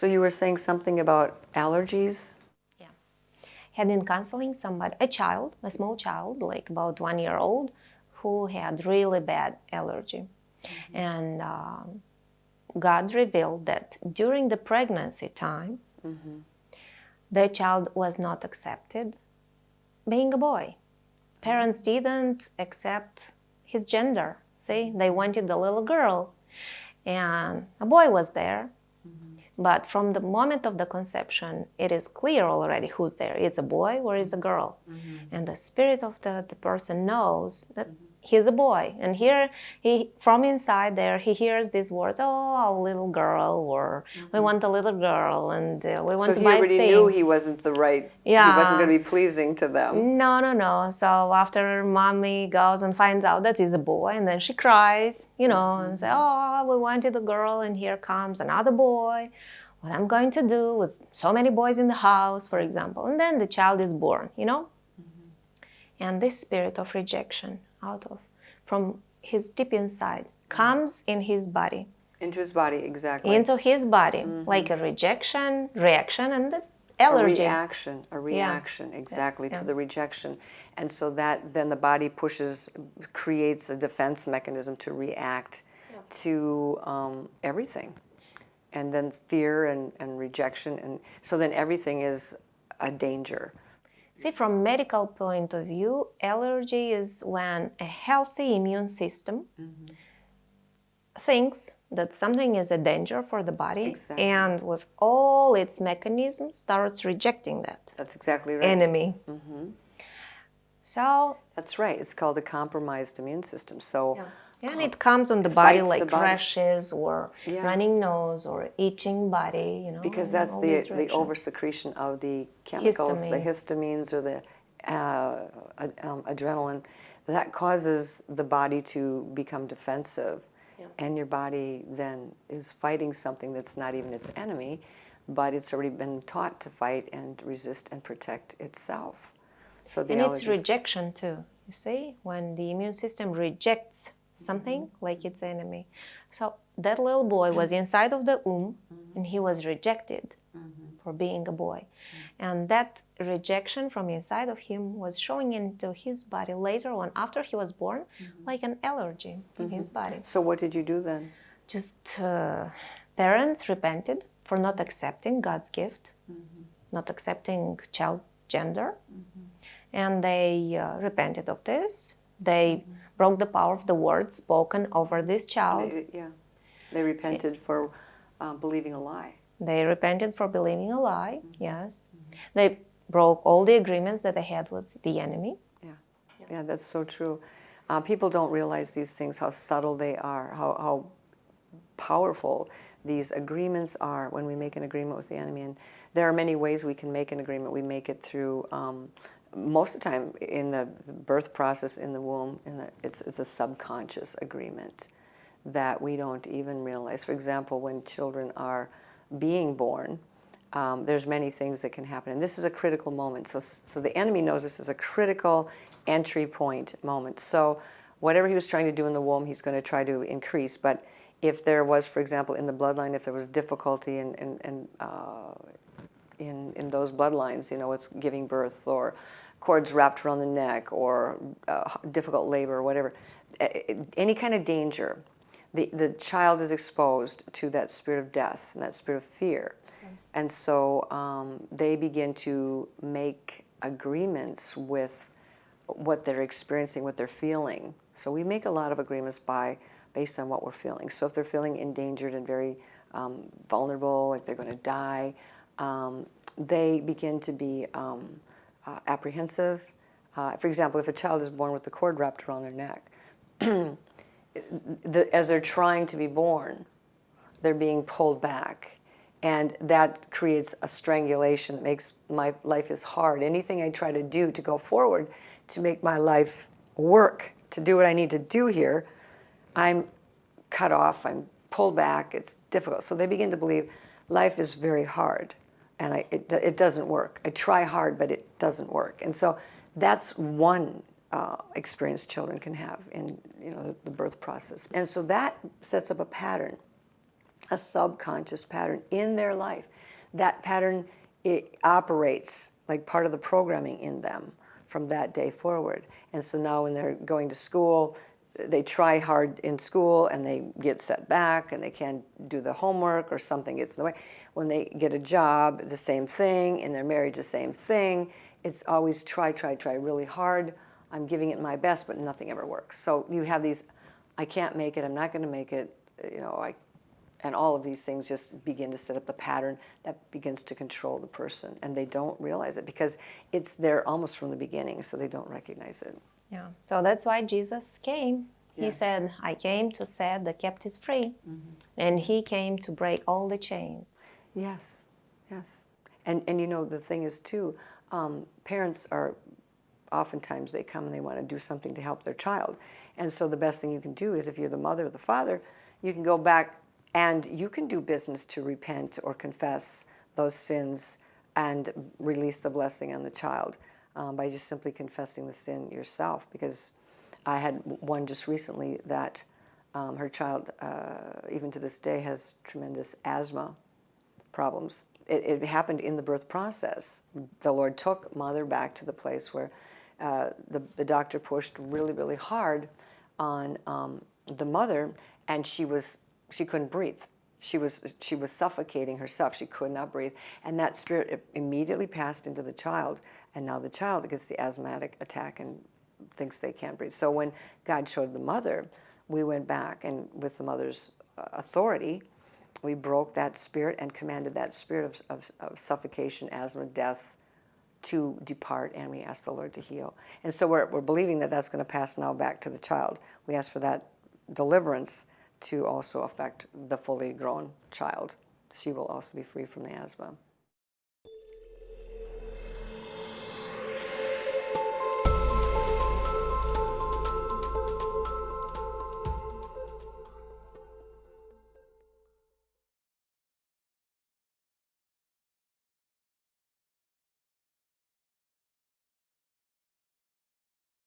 So you were saying something about allergies? Yeah. Had in counseling somebody, a small child, like about 1 year old, who had really bad allergy. And God revealed that during the pregnancy time, the child was not accepted being a boy. Parents didn't accept his gender. See, they wanted a little girl, and a boy was there. But from the moment of the conception, it is clear already who's there. It's a boy or it's a girl. And the spirit of the person knows that he's a boy. And here, from inside there, he hears these words, oh, little girl, or we want a little girl, and we want to buy things. So he already knew he wasn't the right, he wasn't going to be pleasing to them. No. So after mommy goes and finds out that he's a boy, and then she cries, and say, oh, we wanted a girl, and here comes another boy. What I'm going to do with so many boys in the house, for example. And then the child is born, And this spirit of rejection from his deep inside comes in his body. Into his body, exactly. Into his body, like a reaction, and this allergy. A reaction, exactly, to the rejection. And so that then the body creates a defense mechanism to react to everything. And then fear and rejection. And so then everything is a danger. See, from medical point of view, allergy is when a healthy immune system thinks that something is a danger for the body, and with all its mechanisms starts rejecting that. That's exactly right. Enemy. So that's right. It's called a compromised immune system. So and it comes on the body like rashes or running nose or itching body, Because that's the oversecretion of the chemicals, the histamines or the adrenaline, that causes the body to become defensive. And your body then is fighting something that's not even its enemy, but it's already been taught to fight and resist and protect itself. So it's rejection too, you see? When the immune system rejects something like its enemy. So that little boy was inside of the womb, and he was rejected for being a boy. And that rejection from inside of him was showing into his body later on, after he was born, like an allergy in his body. So what did you do then? Just parents repented for not accepting God's gift, not accepting child gender, and they repented of this. They broke the power of the words spoken over this child. They repented for believing a lie. They repented for believing a lie, yes. They broke all the agreements that they had with the enemy. Yeah, that's so true. People don't realize these things, how subtle they are, how powerful these agreements are when we make an agreement with the enemy. And there are many ways we can make an agreement. We make it through, most of the time in the birth process in the womb, it's a subconscious agreement that we don't even realize. For example, when children are being born, there's many things that can happen. And this is a critical moment. So the enemy knows this is a critical entry point moment. So whatever he was trying to do in the womb, he's going to try to increase. But if there was, for example, in the bloodline, if there was difficulty in those bloodlines, with giving birth, or cords wrapped around the neck, or difficult labor, or whatever, any kind of danger, the child is exposed to that spirit of death and that spirit of fear. And so they begin to make agreements with what they're experiencing, what they're feeling. So we make a lot of agreements based on what we're feeling. So if they're feeling endangered and very vulnerable, like they're going to die, they begin to be apprehensive. For example, if a child is born with the cord wrapped around their neck, as they're trying to be born, they're being pulled back. And that creates a strangulation that makes my life is hard. Anything I try to do to go forward, to make my life work, to do what I need to do here, I'm cut off, I'm pulled back, it's difficult. So they begin to believe life is very hard, and it doesn't work. I try hard, but it doesn't work. And so that's one experience children can have in the birth process. And so that sets up a pattern a subconscious pattern in their life. That pattern, it operates like part of the programming in them from that day forward. And so now when they're going to school, they try hard in school and they get set back and they can't do the homework or something gets in the way. When they get a job, the same thing. In their marriage, the same thing. It's always try really hard. I'm giving it my best, but nothing ever works. So you have these, I can't make it, I'm not going to make it, and all of these things just begin to set up the pattern that begins to control the person. And they don't realize it because it's there almost from the beginning, so they don't recognize it. Yeah. So that's why Jesus came. He Yes. said, I came to set the captives free. And he came to break all the chains. Yes, yes. And the thing is too, parents are, oftentimes they come and they want to do something to help their child. And so the best thing you can do is, if you're the mother or the father, you can go back and you can do business to repent or confess those sins and release the blessing on the child by just simply confessing the sin yourself. Because I had one just recently that her child, even to this day, has tremendous asthma problems. It happened in the birth process. The Lord took mother back to the place where the doctor pushed really, really hard on the mother, and she couldn't breathe. She was suffocating herself. She could not breathe, and that spirit immediately passed into the child, and now the child gets the asthmatic attack and thinks they can't breathe. So when God showed the mother, we went back, and with the mother's authority, we broke that spirit and commanded that spirit of suffocation, asthma, death to depart, and we asked the Lord to heal. And so we're believing that that's going to pass now back to the child. We ask for that deliverance to also affect the fully grown child. She will also be free from the asthma.